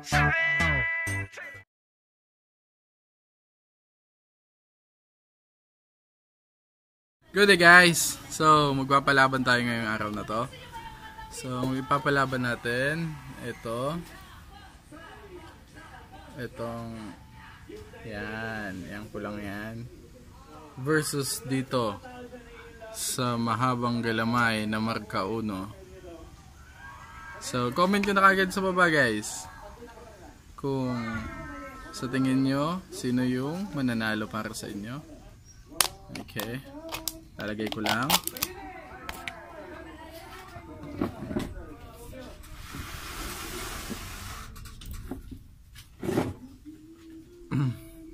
Good day guys! So magpapalaban tayo ngayong araw na to. So ipapalaban natin itong yung pulang yan versus dito sa mahabang galamay na marka 1. So comment nyo na kagad sa baba guys kung sa tingin nyo sino yung mananalo para sa inyo. Okay, lalagay ko lang.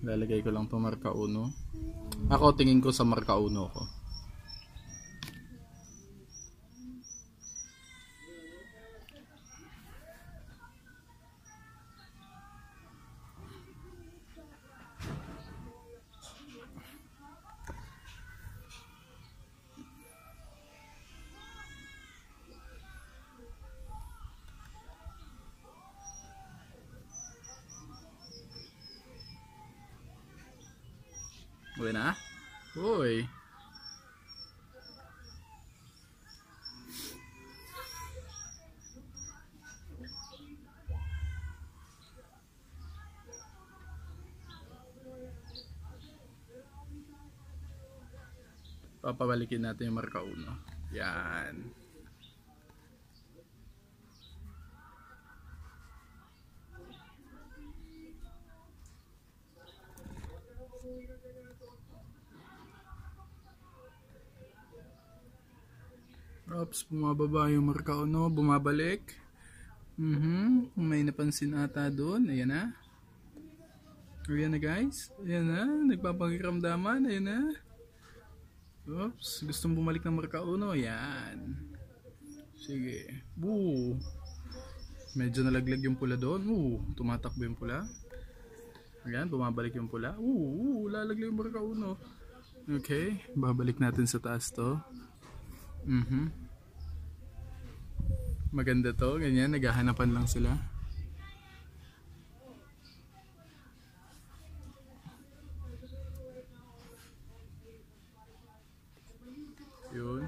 Lalagay ko lang to marka 1. Ako tingin ko sa marka 1 ko. Uy na? Uy. Papabalikin natin yung marka 1. Yan. Oops, bumababa yung marka 1, bumabalik. May napansin ata doon. Ayan na. Ayan na guys. Ayan na, nagpapakiramdaman. Ayan na. Oops, gustong bumalik ng marka 1. Ayan. Sige. Boo. Medyo nalaglag yung pula doon. Tumatakbo yung pula. Ayan, bumabalik yung pula. Lalaglag yung marka 1. Okay, babalik natin sa taas to. Maganda to, ganyan, naghahanapan lang sila. Yun.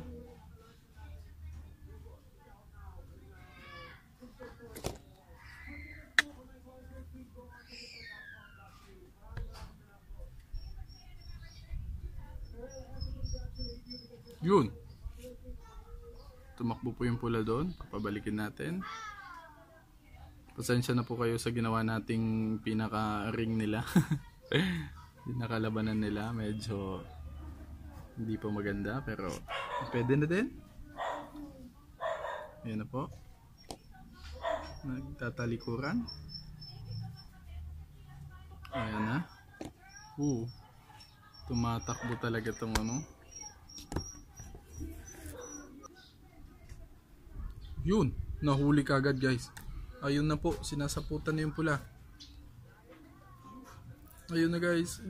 Yun. Tumakbo po yung pula doon. Papabalikin natin. Pasensya na po kayo sa ginawa nating pinaka-ring nila. Pinakalabanan nila. Medyo hindi pa maganda. Pero pwede na din. Ayan na po. Nagtatalikuran. Ayan na. Tumatakbo talaga itong ano. Yun, nahuli kagad guys. Ayun na po, sinasaputan na yung pula. Ayun na guys.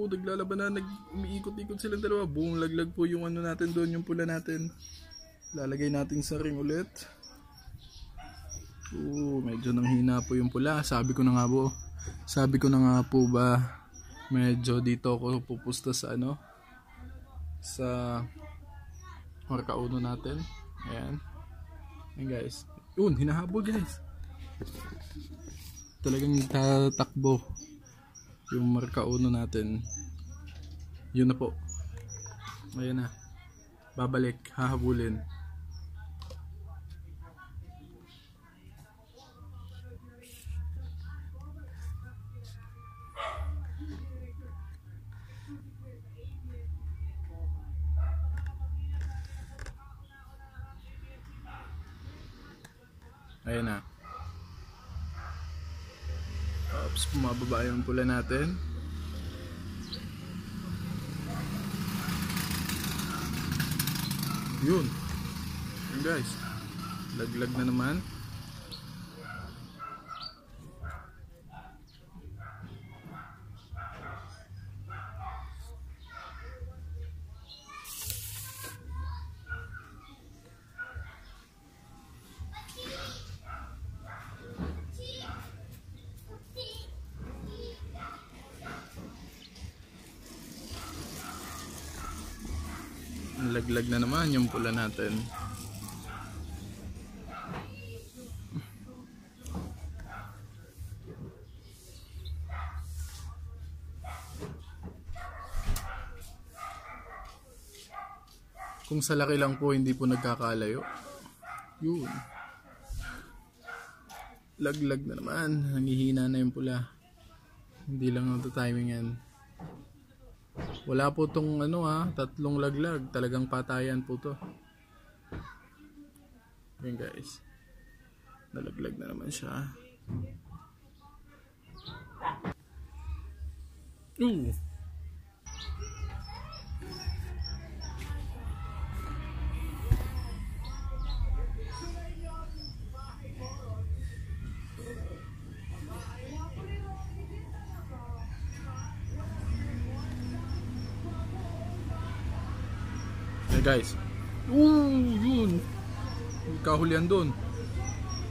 Naglalaban na, umiikot-ikot silang dalawa. Boom, laglag po yung ano natin doon, yung pula natin. Lalagay natin sa ring ulit. Medyo nanghina po yung pula. Sabi ko na nga po ba, medyo dito ako pupusta sa ano, sa marka 1 natin. Ayan. Ayan guys. Yun, hinahabol guys. Talagang tatakbo yung marka 1 natin. Yun na po. Ayan na. Babalik, hahabulin. Ayan na. Oops, bumababa yung pula natin. Yun. Yun guys. Laglag na naman. Laglag na naman yung pula natin. Kung sa laki lang po, hindi po nagkakalayo. Yun. Laglag na naman. Nangihina na yung pula. Hindi lang auto timing yan. Wala po tong ano tatlong laglag. Talagang patayan po to. Yan guys. Nalaglag na naman siya. Ooh. Guys, yun, kahulian doon,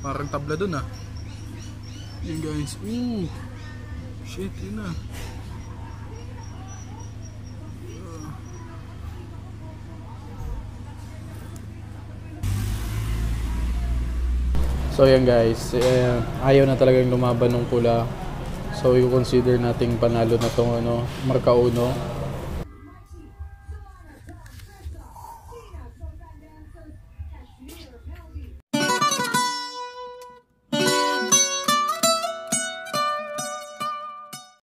parang tabla doon yun guys, shit, yun na. So yan guys, ayaw na talagang lumaban ng pula, so i-consider nating panalo na tong marka uno.